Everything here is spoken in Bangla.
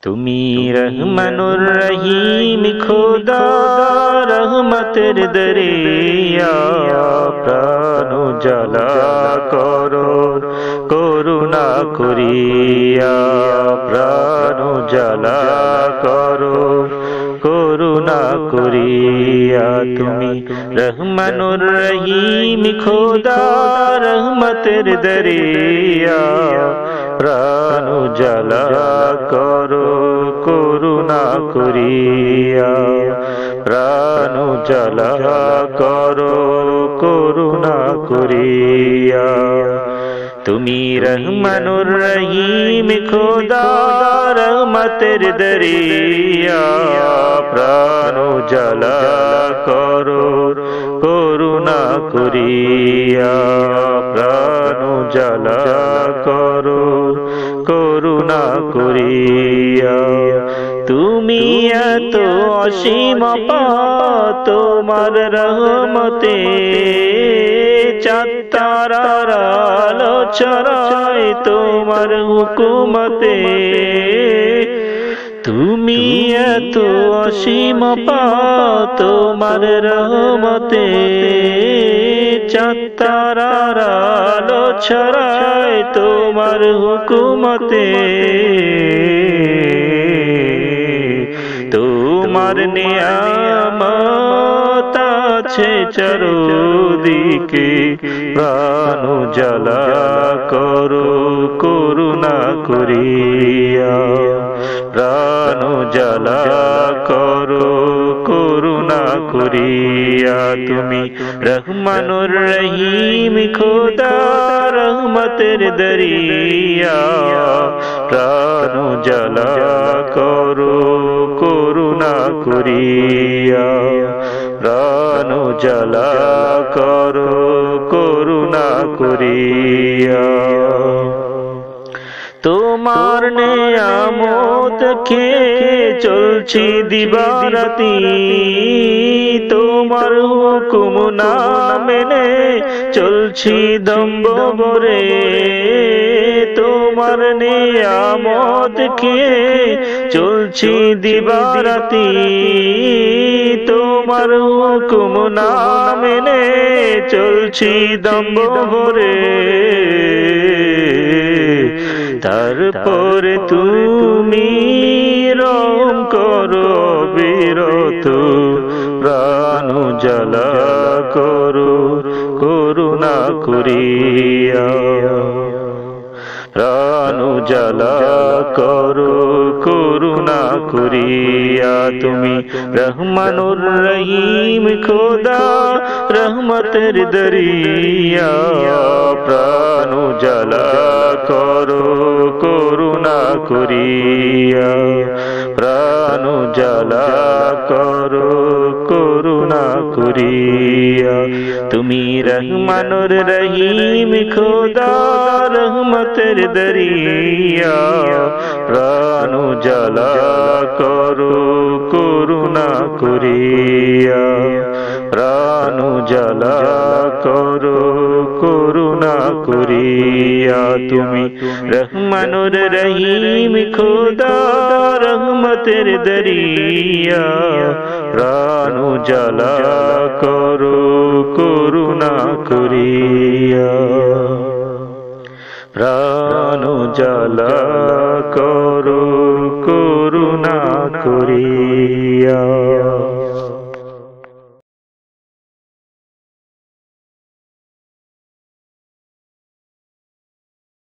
তুমি রহমানুর রহিম খোদা রহমতের দরিয়া প্রাণ জ্বালা করো করুণা করিয়া প্রাণ জ্বালা করো করুণা করিয়া তুমি রহমানুর রহিম খোদা রহমতের দরিয়া প্রাণ জ্বালা করো করুণা করিয়া প্রাণ জ্বালা করো করুণা করিয়া তুমি রহমানুর রহিম খোদা রহমতের দরিয়া প্রাণ জ্বালা করো করুণা করিয়া প্রাণ জ্বালা করো করুণা করিয়া তুমি এত অসীম তোমার রহমতে চাঁদ তারার আলো ছড়ায় তোমার হুকুমতে তুমি এত অসীম তোমার রহমতে চাঁদ তারার আলো ছড়ায় তোমার হুকুমতে তোমার নিয়ামত আছে চারদিকে প্রাণ জ্বালা করো করুণা করিয়া প্রাণ জ্বালা করো করুণা করিয়া তুমি রহমানুর রহিম খোদা রহমতের দরিয়া প্রাণ জ্বালা করো করুণা করিয়া প্রাণ জ্বালা করো করুণা করিয়া তোমার নিয়ামত খেয়ে চলছি দিবারাতি তোমার হুকুম না মেনে চলছি দম্ভ ভরে তোমার নিয়ামত খেয়ে চলছি দিবারাতি তোমার হুকুম না মেনে চলছি দম্ভ ভরে তারপরে তুমি রং করো বিরত প্রাণ জ্বালা করো করুণা করিয়া প্রাণ জ্বালা করো করুণা করিয়া তুমি রহমানুর রহিম খোদা রহমতের দরিয়া প্রাণ জ্বালা করো করুণা করিয়া প্রাণ জ্বালা করো করুণা করিয়া তুমি রহমানুর রহিম খোদা রহমতের দরিয়া প্রাণ জ্বালা করো করুণা করিয়া প্রাণ জ্বালা করো করুণা করিয়া তুমি রহমানুর রহিম খোদা রহমতের দরিয়া প্রাণ জ্বালা করো করুণা করিয়া প্রাণ জ্বালা করো করুণা করিয়া।